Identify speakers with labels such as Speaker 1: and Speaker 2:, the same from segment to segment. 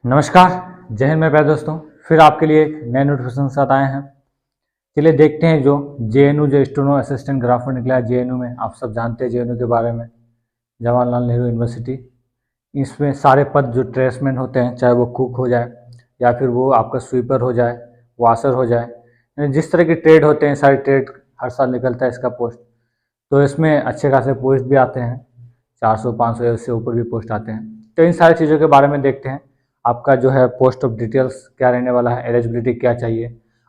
Speaker 1: नमस्कार, जय हिंद मेरे प्यारे दोस्तों। फिर आपके लिए एक नए नोटिफिकेशन के साथ आए हैं। चलिए देखते हैं जो जेएनयू जो स्टेनो असिस्टेंट ग्राफर निकला है जेएनयू में। आप सब जानते हैं जेएनयू के बारे में, जवाहरलाल नेहरू यूनिवर्सिटी। इसमें सारे पद जो ट्रेसमैन होते हैं, चाहे वो कुक हो जाए या फिर वो आपका स्वीपर हो जाए, वाशर हो जाए, यानी जिस तरह के ट्रेड होते हैं सारे ट्रेड हर साल निकलता है इसका पोस्ट। तो इसमें अच्छे खासे पोस्ट भी आते हैं, 400-500 या उससे ऊपर भी पोस्ट आते हैं। तो इन सारी चीज़ों के बारे में देखते हैं। आपका जो है पोस्ट ऑफ डिटेल्स क्या रहने वाला है, एलिजिबिलिटी क्या चाहिए,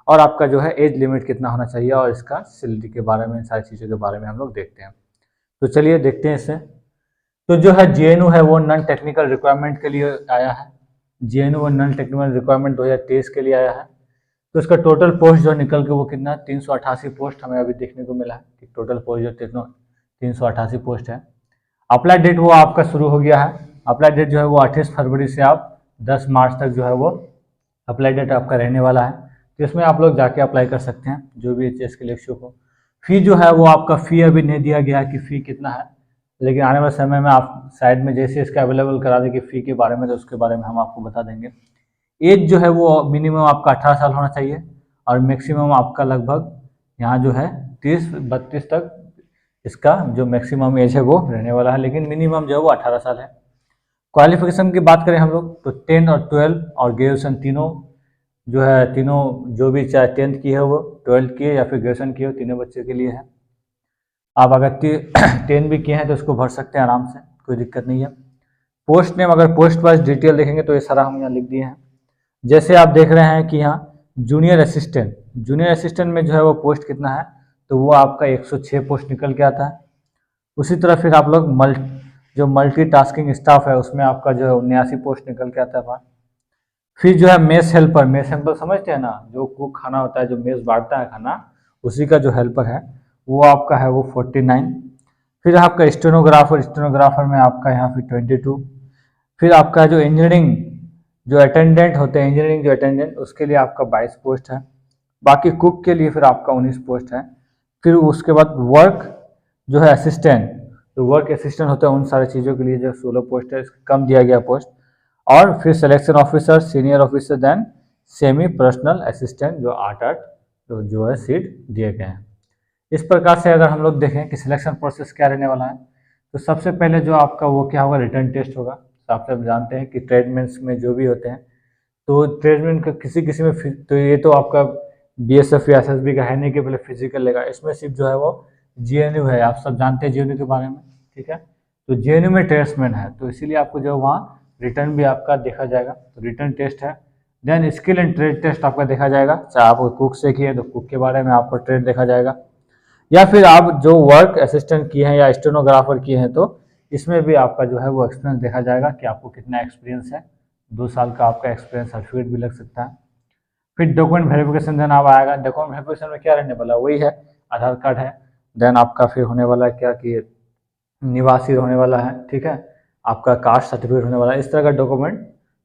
Speaker 1: और आपका जो है एज लिमिट कितना होना चाहिए, और इसका सैलरी के बारे में, इन सारी चीज़ों के बारे में हम लोग देखते हैं। तो चलिए देखते हैं इसे। तो जो है जेएनयू है वो नॉन टेक्निकल रिक्वायरमेंट के लिए आया है। जेएनयू वो नॉन टेक्निकल रिक्वायरमेंट 2023 के लिए आया है। तो इसका टोटल पोस्ट जो निकल के वो कितना 388 पोस्ट हमें अभी देखने को मिला है कि टोटल पोस्ट जो 388 पोस्ट है। अप्लाई डेट वो आपका शुरू हो गया है। अप्लाई डेट जो है वो 28 फरवरी से आप 10 मार्च तक जो है वो अप्लाई डेट आपका रहने वाला है। तो इसमें आप लोग जाके अप्लाई कर सकते हैं जो भी एचएस के लिए इच्छुक हो। फ़ी जो है वो आपका फ़ी अभी नहीं दिया गया है कि फ़ी कितना है, लेकिन आने वाले समय में आप साइड में जैसे इसका अवेलेबल करा देंगे फ़ी के बारे में, तो उसके बारे में हम आपको बता देंगे। एज जो है वो मिनिमम आपका 18 साल होना चाहिए, और मैक्सिमम आपका लगभग यहाँ जो है 30-32 तक इसका जो मैक्सिमम एज है वो रहने वाला है, लेकिन मिनिमम जो है वो 18 साल है। क्वालिफिकेशन की बात करें हम लोग तो 10 और 12 और ग्रेजुएशन तीनों जो है, तीनों जो भी चाहे 10th की है वो 12th की है या फिर ग्रेजुएशन की है, तीनों बच्चे के लिए है। आप अगर 10 भी किए हैं तो उसको भर सकते हैं आराम से, कोई दिक्कत नहीं है। पोस्ट नेम अगर पोस्ट वाइज डिटेल देखेंगे तो ये सारा हम यहाँ लिख दिए हैं। जैसे आप देख रहे हैं कि यहाँ जूनियर असिस्टेंट में जो है वो पोस्ट कितना है, तो वो आपका 106 पोस्ट निकल के आता है। उसी तरह फिर आप लोग जो मल्टीटास्किंग स्टाफ है उसमें आपका जो है 79 पोस्ट निकल के आता है बाहर। फिर जो है मेस हेल्पर समझते हैं ना, जो कुक खाना होता है, जो मेस बांटता है खाना, उसी का जो हेल्पर है वो आपका है वो 49। फिर आपका स्टेनोग्राफर में आपका यहाँ फिर 22। फिर आपका जो इंजीनियरिंग जो अटेंडेंट होते हैं, इंजीनियरिंग जो अटेंडेंट, उसके लिए आपका 22 पोस्ट है। बाकी कुक के लिए फिर आपका 19 पोस्ट है। फिर उसके बाद वर्क जो है असिस्टेंट, तो वर्क असिस्टेंट होता है उन सारी चीज़ों के लिए जो 16 पोस्ट है, कम दिया गया पोस्ट। और फिर selection officer, senior officer, then semi personal assistant जो 8-8 तो जो है सीट दिए गए हैं। इस प्रकार से अगर हम लोग देखें कि सिलेक्शन प्रोसेस क्या रहने वाला है, तो सबसे पहले जो आपका वो क्या होगा, रिटर्न टेस्ट होगा। तो आप सब जानते हैं कि ट्रेडमेंट्स में जो भी होते हैं, तो ट्रेडमेंट का किसी में तो ये तो आपका बीएसएफ या एसएसबी का है नहीं कि पहले फिजिकल लेगा। इसमें सिर्फ जो है वो जेएनयू है, आप सब जानते हैं जेएनयू के बारे में, ठीक है। तो जेएनयू में ट्रेड्समैन है, तो इसीलिए आपको जो वहाँ रिटर्न भी आपका देखा जाएगा, तो रिटर्न टेस्ट है। Then skill and trade test आपका देखा जाएगा, चाहे आप कुक से किए तो कुक के बारे में आपको ट्रेड देखा जाएगा, या फिर आप जो वर्क असिस्टेंट किए हैं या स्टेनोग्राफर किए हैं तो इसमें भी आपका जो है वो एक्सपीरियंस देखा जाएगा कि आपको कितना एक्सपीरियंस है। 2 साल का आपका एक्सपीरियंस सर्टिफिकेट भी लग सकता है। फिर डॉक्यूमेंट वेरिफिकेशन देन आप आएगा। डॉक्यूमेंट वेरिफिकेशन में क्या रहने वाला, वही है, आधार कार्ड है। देन आपका फिर होने वाला है क्या कि निवासी होने वाला है, ठीक है, आपका कास्ट सर्टिफिकेट होने वाला है। इस तरह का डॉक्यूमेंट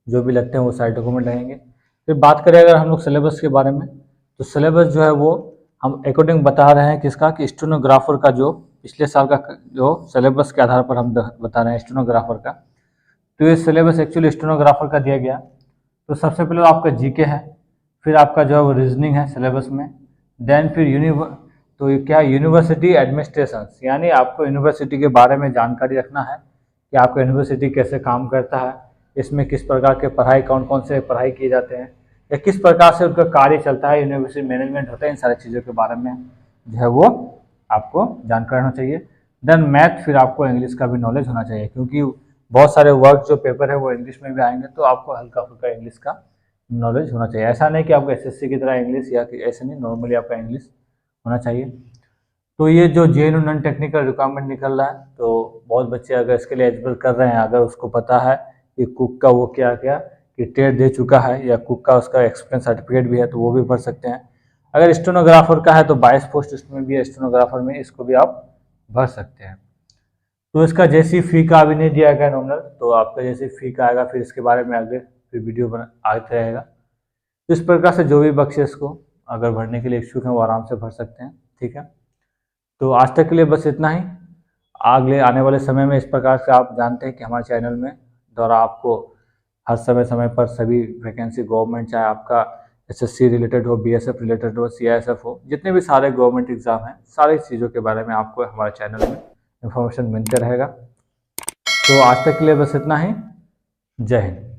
Speaker 1: जो भी लगते हैं वो सारे डॉक्यूमेंट रहेंगे। फिर बात करें अगर हम लोग सिलेबस के बारे में, तो सिलेबस जो है वो हम अकॉर्डिंग बता रहे हैं किसका, कि स्टेनोग्राफर का जो पिछले साल का जो सिलेबस के आधार पर हम बता रहे हैं स्टेनोग्राफर का। तो ये सिलेबस एक्चुअली स्टेनोग्राफर का दिया गया। तो सबसे पहले आपका जीके है, फिर आपका जो है वो रीजनिंग है सिलेबस में। देन फिर तो ये क्या, यूनिवर्सिटी एडमिनिस्ट्रेशन, यानी आपको यूनिवर्सिटी के बारे में जानकारी रखना है कि आपका यूनिवर्सिटी कैसे काम करता है, इसमें किस प्रकार के पढ़ाई, कौन कौन से पढ़ाई किए जाते हैं, या किस प्रकार से उनका कार्य चलता है, यूनिवर्सिटी मैनेजमेंट होता है, इन सारी चीज़ों के बारे में जो है वो आपको जानकारी होना चाहिए। देन मैथ, फिर आपको इंग्लिश का भी नॉलेज होना चाहिए, क्योंकि बहुत सारे वर्क जो पेपर है वो इंग्लिश में भी आएंगे, तो आपको हल्का फुल्का इंग्लिश का नॉलेज होना चाहिए। ऐसा नहीं कि आपको एसएससी की तरह इंग्लिश, या ऐसे नहीं, नॉर्मली आपका इंग्लिश होना चाहिए। तो ये जो जेएनयू नॉन टेक्निकल रिक्वायरमेंट निकल रहा है, तो बहुत बच्चे अगर इसके लिए एलिजिबल कर रहे हैं, अगर उसको पता है कि कुक का वो क्या क्या कि ट्रेड दे चुका है, या कुक का उसका एक्सपीरियंस सर्टिफिकेट भी है, तो वो भी भर सकते हैं। अगर स्टेनोग्राफर का है तो 22 पोस्ट इसमें भी है, स्टेनोग्राफर में, इसको भी आप भर सकते हैं। तो इसका जैसी फ़ी का अभी नहीं दिया गया नॉमिनल, तो आपका जैसे फ़ी का आएगा फिर इसके बारे में आगे फिर वीडियो बना आते रहेगा। तो इस प्रकार से जो भी बच्चे इसको अगर भरने के लिए इच्छुक हैं वो आराम से भर सकते हैं, ठीक है। तो आज तक के लिए बस इतना ही। अगले आने वाले समय में इस प्रकार से आप जानते हैं कि हमारे चैनल में द्वारा आपको हर समय समय पर सभी वैकेंसी गवर्नमेंट, चाहे आपका एसएससी रिलेटेड हो, बीएसएफ रिलेटेड हो, सीआईएसएफ हो, जितने भी सारे गवर्नमेंट एग्ज़ाम हैं, सारी चीज़ों के बारे में आपको हमारे चैनल में इन्फॉर्मेशन मिलते रहेगा। तो आज तक के लिए बस इतना ही। जय हिंद।